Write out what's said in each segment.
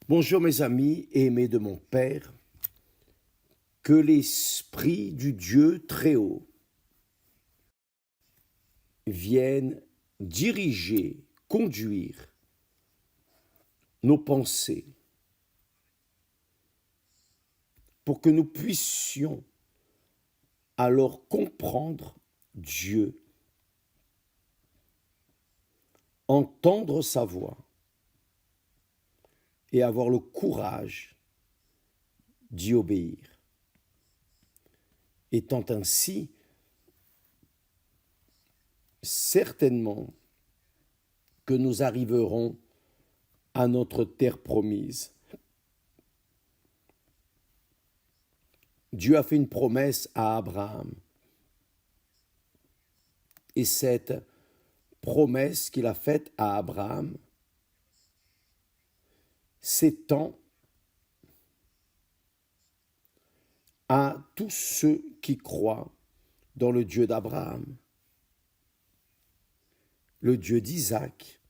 Bonjour mes amis et aimés de mon Père, que l'Esprit du Dieu très haut vienne diriger, conduire nos pensées pour que nous puissions alors comprendre Dieu, entendre sa voix et avoir le courage d'y obéir. Étant ainsi, certainement que nous arriverons à notre terre promise. Dieu a fait une promesse à Abraham. Et cette promesse qu'il a faite à Abraham s'étend à tous ceux qui croient dans le Dieu d'Abraham, le Dieu d'Isaac,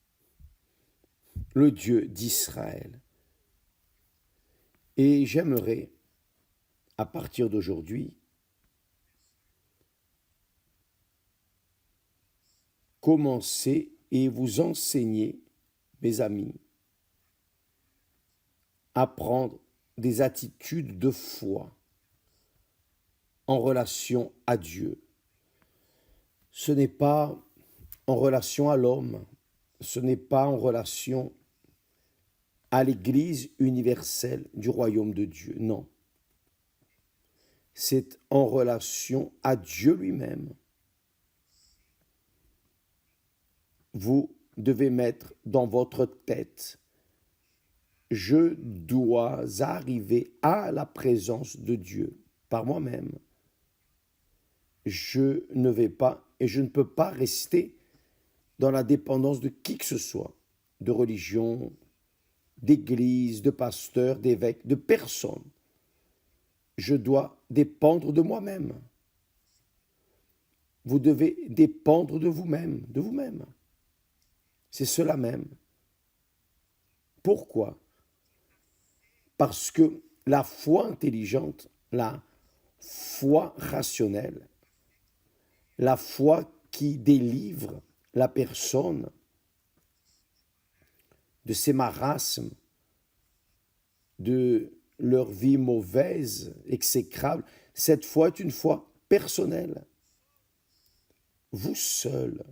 le Dieu d'Israël. Et j'aimerais, à partir d'aujourd'hui, commencer et vous enseigner, mes amis, à prendre des attitudes de foi en relation à Dieu. Ce n'est pas en relation à l'homme, ce n'est pas en relation à l'Église universelle du royaume de Dieu, non. C'est en relation à Dieu lui-même. Vous devez mettre dans votre tête, je dois arriver à la présence de Dieu par moi-même. Je ne vais pas et je ne peux pas rester dans la dépendance de qui que ce soit, de religion, d'église, de pasteur, d'évêque, de personne. Je dois dépendre de moi-même. Vous devez dépendre de vous-même, de vous-même. C'est cela même. Pourquoi? Parce que la foi intelligente, la foi rationnelle, la foi qui délivre la personne de ses marasmes, de leur vie mauvaise, exécrable, cette foi est une foi personnelle. Vous seul,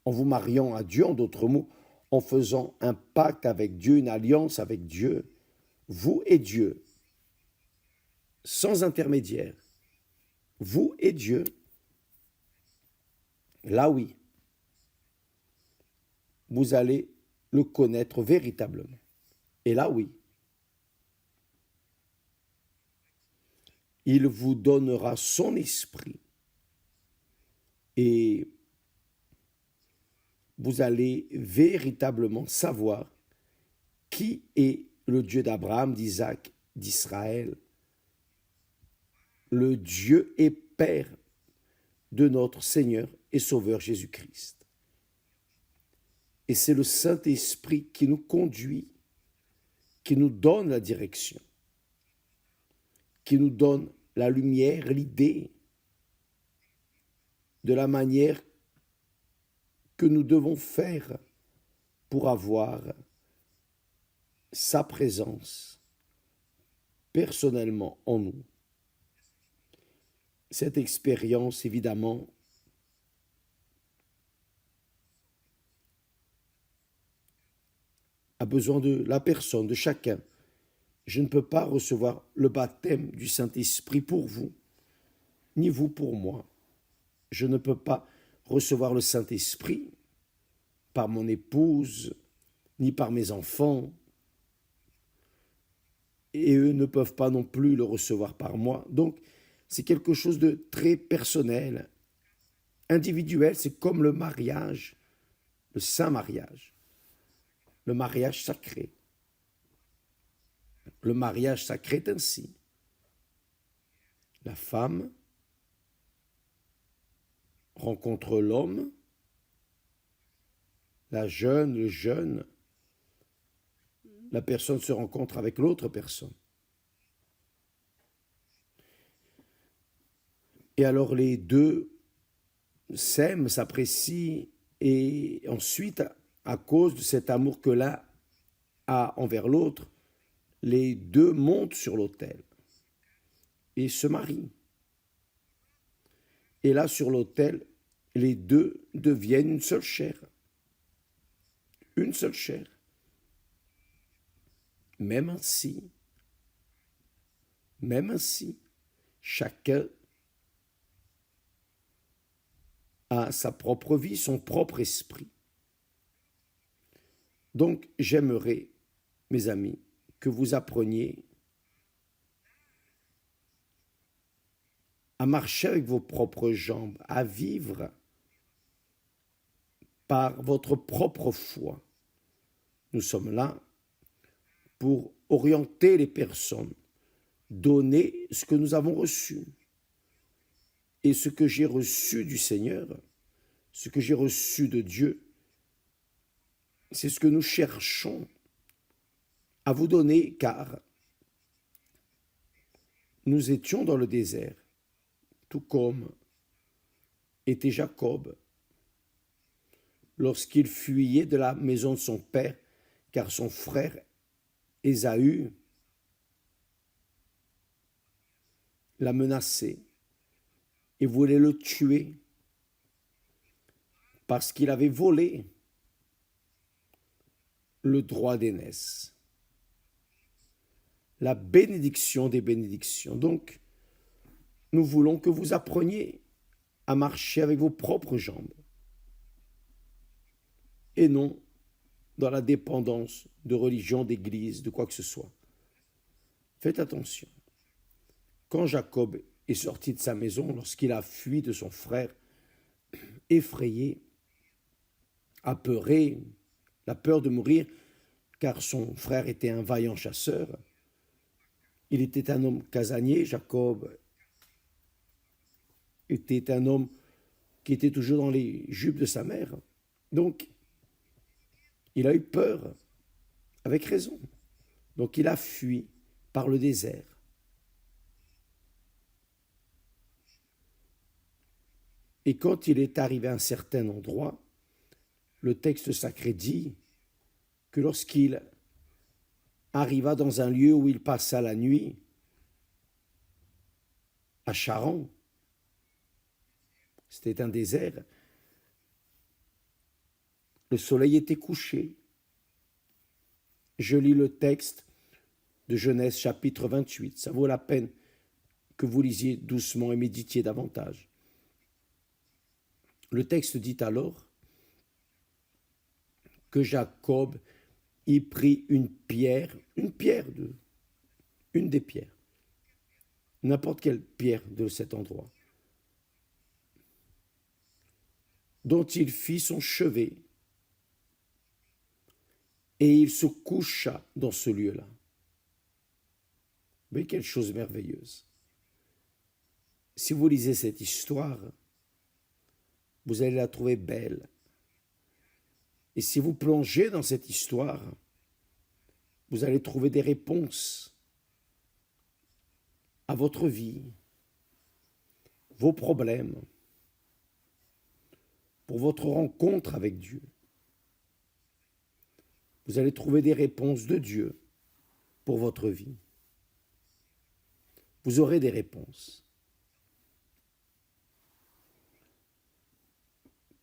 en vous mariant à Dieu, en d'autres mots, en faisant un pacte avec Dieu, une alliance avec Dieu, vous et Dieu, sans intermédiaire, vous et Dieu, là oui, vous allez le connaître véritablement. Et là oui, il vous donnera son esprit et vous allez véritablement savoir qui est le Dieu d'Abraham, d'Isaac, d'Israël, le Dieu et Père de notre Seigneur et Sauveur Jésus-Christ. Et c'est le Saint-Esprit qui nous conduit, qui nous donne la direction, qui nous donne la lumière, l'idée de la manière que nous devons faire pour avoir sa présence personnellement en nous. Cette expérience, évidemment, a besoin de la personne, de chacun. Je ne peux pas recevoir le baptême du Saint-Esprit pour vous, ni vous pour moi. Je ne peux pas recevoir le Saint-Esprit par mon épouse, ni par mes enfants, et eux ne peuvent pas non plus le recevoir par moi. Donc, c'est quelque chose de très personnel, individuel, c'est comme le mariage, le saint mariage, le mariage sacré. Le mariage sacré est ainsi. La femme rencontre l'homme, la jeune, le jeune la personne se rencontre avec l'autre personne. Et alors les deux s'aiment, s'apprécient, et ensuite, à cause de cet amour que l'un a envers l'autre, les deux montent sur l'autel et se marient. Et là, sur l'autel, les deux deviennent une seule chair. Une seule chair. Même ainsi, chacun a sa propre vie, son propre esprit. Donc, j'aimerais, mes amis, que vous appreniez à marcher avec vos propres jambes, à vivre par votre propre foi. Nous sommes là pour orienter les personnes, donner ce que nous avons reçu. Et ce que j'ai reçu du Seigneur, ce que j'ai reçu de Dieu, c'est ce que nous cherchons à vous donner, car nous étions dans le désert, tout comme était Jacob lorsqu'il fuyait de la maison de son père, car son frère Ésaü l'a menacé et voulait le tuer parce qu'il avait volé le droit d'aînesse, la bénédiction des bénédictions. Donc, nous voulons que vous appreniez à marcher avec vos propres jambes et non dans la dépendance de religion, d'église, de quoi que ce soit. Faites attention. Quand Jacob est sorti de sa maison, lorsqu'il a fui de son frère, effrayé, apeuré, la peur de mourir, car son frère était un vaillant chasseur, il était un homme casanier, Jacob était un homme qui était toujours dans les jupes de sa mère. Donc, il a eu peur, avec raison. Donc, il a fui par le désert. Et quand il est arrivé à un certain endroit, le texte sacré dit que lorsqu'il arriva dans un lieu où il passa la nuit, à Charan, c'était un désert, le soleil était couché. Je lis le texte de Genèse chapitre 28. Ça vaut la peine que vous lisiez doucement et méditiez davantage. Le texte dit alors que Jacob y prit une des pierres, n'importe quelle pierre de cet endroit, dont il fit son chevet, et il se coucha dans ce lieu-là. Mais quelle chose merveilleuse. Si vous lisez cette histoire, vous allez la trouver belle. Et si vous plongez dans cette histoire, vous allez trouver des réponses à votre vie, vos problèmes, pour votre rencontre avec Dieu. Vous allez trouver des réponses de Dieu pour votre vie. Vous aurez des réponses.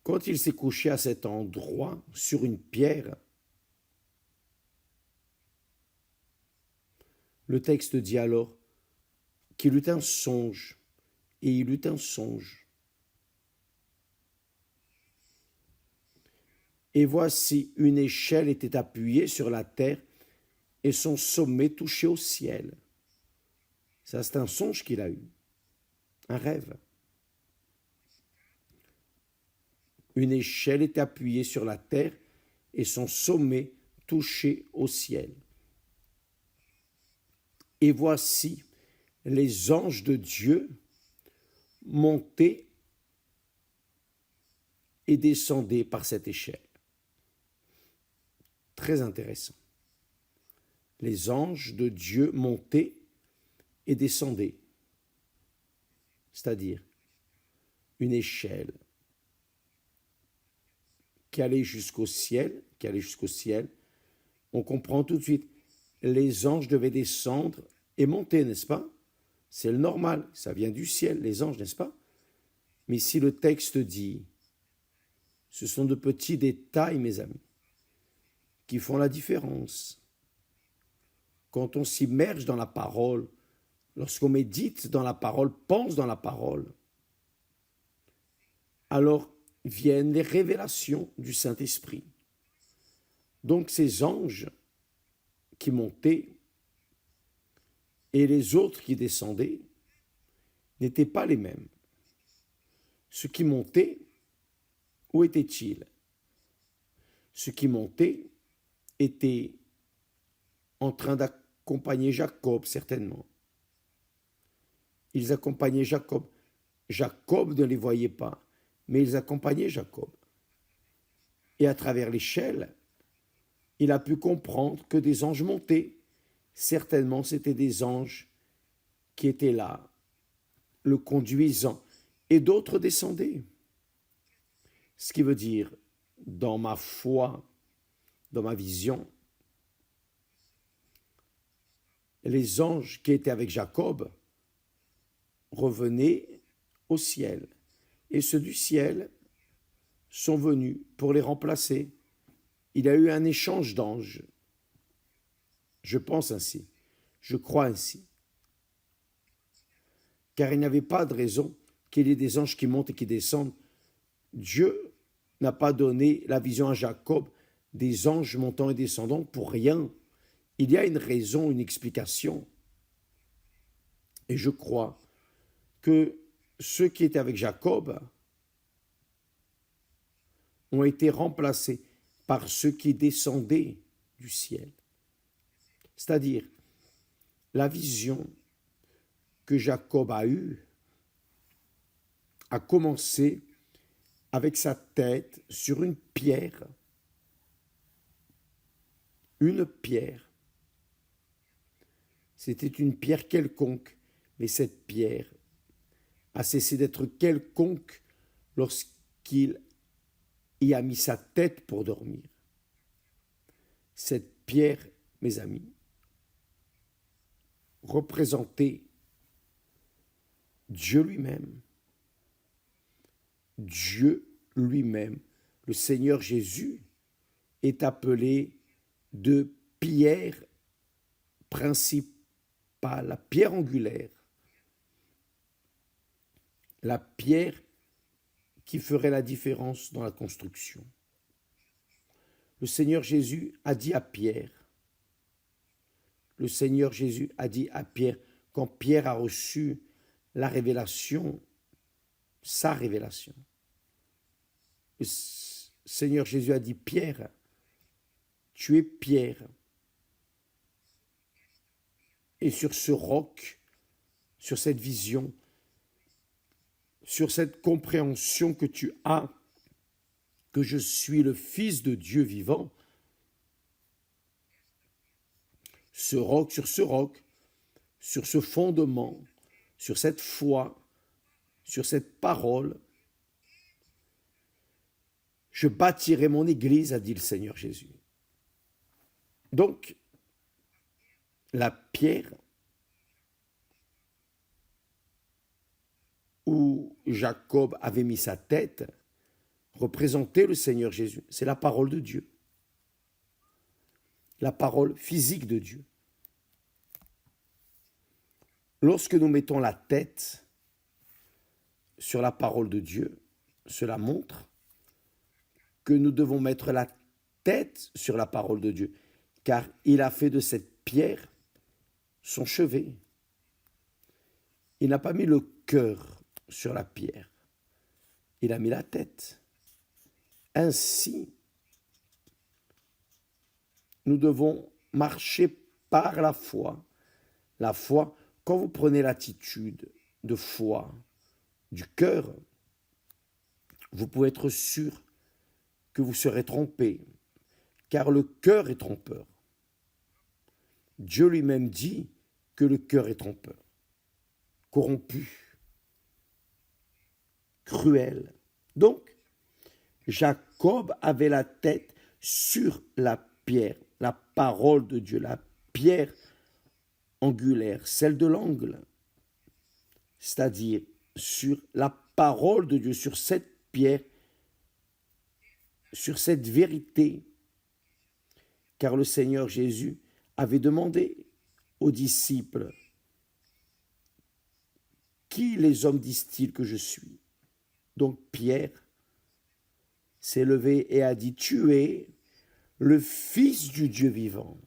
Quand il s'est couché à cet endroit, sur une pierre, le texte dit alors qu'il eut un songe, et il eut un songe. Et voici, une échelle était appuyée sur la terre, et son sommet touchait au ciel. Ça, c'est un songe qu'il a eu, un rêve. Une échelle était appuyée sur la terre et son sommet touchait au ciel. Et voici, les anges de Dieu montaient et descendaient par cette échelle. Très intéressant. les anges de Dieu montaient et descendaient, c'est-à-dire une échelle qui allait jusqu'au ciel, on comprend tout de suite, les anges devaient descendre et monter, n'est-ce pas? C'est le normal, ça vient du ciel, les anges, n'est-ce pas? Mais si le texte dit, ce sont de petits détails, mes amis, qui font la différence. Quand on s'immerge dans la parole, lorsqu'on médite dans la parole, pense dans la parole, alors viennent les révélations du Saint-Esprit. Donc ces anges qui montaient et les autres qui descendaient n'étaient pas les mêmes. Ceux qui montaient, où étaient-ils? Ceux qui montaient étaient en train d'accompagner Jacob, certainement. Ils accompagnaient Jacob. Jacob ne les voyait pas, mais ils accompagnaient Jacob. Et à travers l'échelle, il a pu comprendre que des anges montaient. Certainement, c'étaient des anges qui étaient là, le conduisant, et d'autres descendaient. Ce qui veut dire, dans ma foi, dans ma vision, les anges qui étaient avec Jacob revenaient au ciel. Et ceux du ciel sont venus pour les remplacer. Il y a eu un échange d'anges. Je pense ainsi. Je crois ainsi. Car il n'y avait pas de raison qu'il y ait des anges qui montent et qui descendent. Dieu n'a pas donné la vision à Jacob des anges montant et descendant pour rien. Il y a une raison, une explication. Et je crois que ceux qui étaient avec Jacob ont été remplacés par ceux qui descendaient du ciel. C'est-à-dire, la vision que Jacob a eue a commencé avec sa tête sur une pierre. Une pierre. C'était une pierre quelconque, mais cette pierre a cessé d'être quelconque lorsqu'il y a mis sa tête pour dormir. Cette pierre, mes amis, représentait Dieu lui-même. Dieu lui-même, le Seigneur Jésus, est appelé de pierre principale, la pierre angulaire, la pierre qui ferait la différence dans la construction. Le Seigneur Jésus a dit à Pierre, quand Pierre a reçu la révélation, sa révélation, le Seigneur Jésus a dit, Pierre, tu es Pierre. Et sur ce roc, sur cette vision, sur cette compréhension que tu as, que je suis le Fils de Dieu vivant, sur ce roc, sur ce fondement, sur cette foi, sur cette parole, je bâtirai mon Église, a dit le Seigneur Jésus. Donc, la pierre où Jacob avait mis sa tête représentait le Seigneur Jésus. C'est la parole de Dieu. La parole physique de Dieu. Lorsque nous mettons la tête sur la parole de Dieu, cela montre que nous devons mettre la tête sur la parole de Dieu, car il a fait de cette pierre son chevet. Il n'a pas mis le cœur sur la pierre, il a mis la tête. Ainsi, nous devons marcher par la foi. La foi, quand vous prenez l'attitude de foi du cœur, vous pouvez être sûr que vous serez trompé, car le cœur est trompeur. Dieu lui-même dit que le cœur est trompeur, corrompu, cruel. Donc, Jacob avait la tête sur la pierre, la parole de Dieu, la pierre angulaire, celle de l'angle, c'est-à-dire sur la parole de Dieu, sur cette pierre, sur cette vérité, car le Seigneur Jésus avait demandé aux disciples, qui les hommes disent-ils que je suis? Donc Pierre s'est levé et a dit, tu es le Fils du Dieu vivant.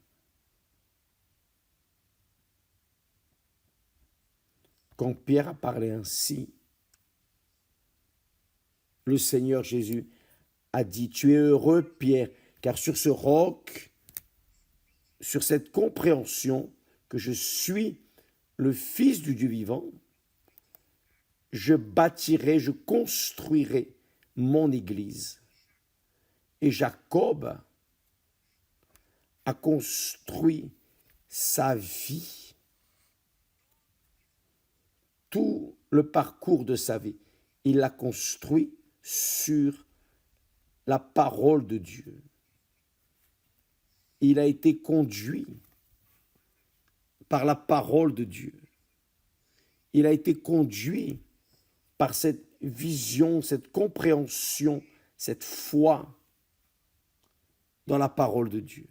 Quand Pierre a parlé ainsi, le Seigneur Jésus a dit, tu es heureux Pierre, car sur ce roc, sur cette compréhension que je suis le Fils du Dieu vivant, je bâtirai, je construirai mon Église. Et Jacob a construit sa vie, tout le parcours de sa vie. Il l'a construit sur la parole de Dieu. Il a été conduit par la parole de Dieu. Il a été conduit par cette vision, cette compréhension, cette foi dans la parole de Dieu.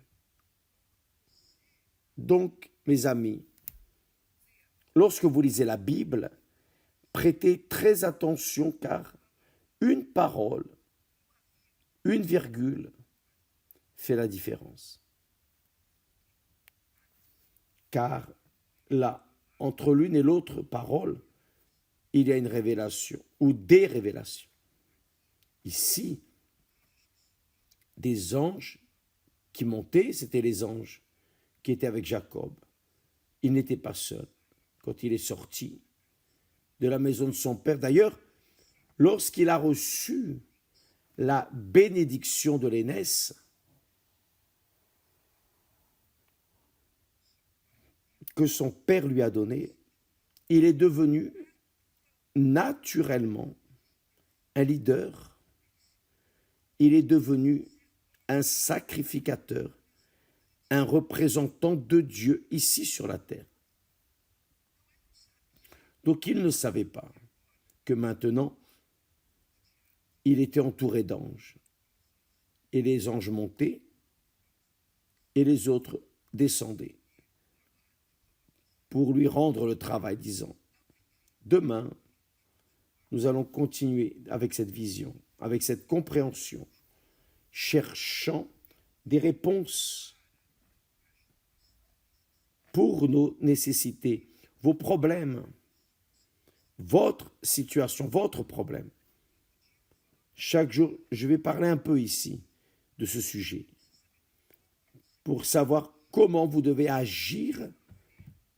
Donc, mes amis, lorsque vous lisez la Bible, prêtez très attention car une parole, une virgule fait la différence. Car là, entre l'une et l'autre parole, il y a une révélation ou des révélations. Ici, des anges qui montaient, c'était les anges qui étaient avec Jacob. Il n'était pas seul quand il est sorti de la maison de son père. D'ailleurs, lorsqu'il a reçu la bénédiction de l'aînesse, que son père lui a donnée, il est devenu naturellement un leader. Il est devenu un sacrificateur, un représentant de Dieu ici sur la terre. Donc il ne savait pas que maintenant, il était entouré d'anges. Et les anges montaient et les autres descendaient pour lui rendre le travail, disant, demain, nous allons continuer avec cette vision, avec cette compréhension, cherchant des réponses pour nos nécessités, vos problèmes, votre situation, votre problème. Chaque jour, je vais parler un peu ici de ce sujet pour savoir comment vous devez agir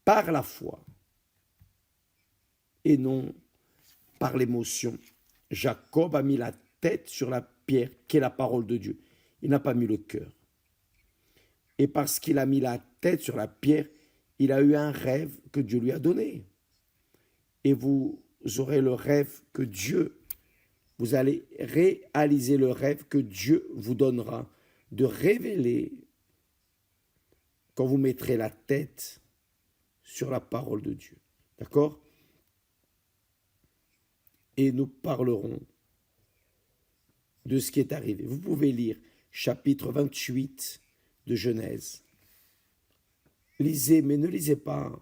par la foi et non par l'émotion. Jacob a mis la tête sur la pierre qui est la parole de Dieu. Il n'a pas mis le cœur. Et parce qu'il a mis la tête sur la pierre, il a eu un rêve que Dieu lui a donné. Et vous aurez le rêve que Dieu, vous allez réaliser le rêve que Dieu vous donnera de révéler quand vous mettrez la tête sur la parole de Dieu. D'accord? Et nous parlerons de ce qui est arrivé. Vous pouvez lire chapitre 28 de Genèse. Lisez, mais ne lisez pas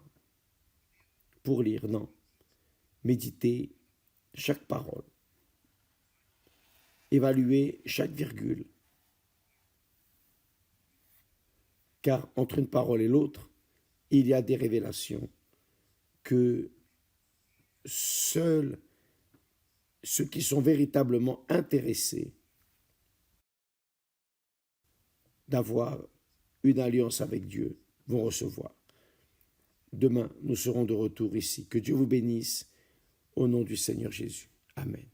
pour lire, non. Méditez chaque parole. Évaluez chaque virgule. Car entre une parole et l'autre, il y a des révélations que seuls ceux qui sont véritablement intéressés d'avoir une alliance avec Dieu vont recevoir. Demain, nous serons de retour ici. Que Dieu vous bénisse au nom du Seigneur Jésus. Amen.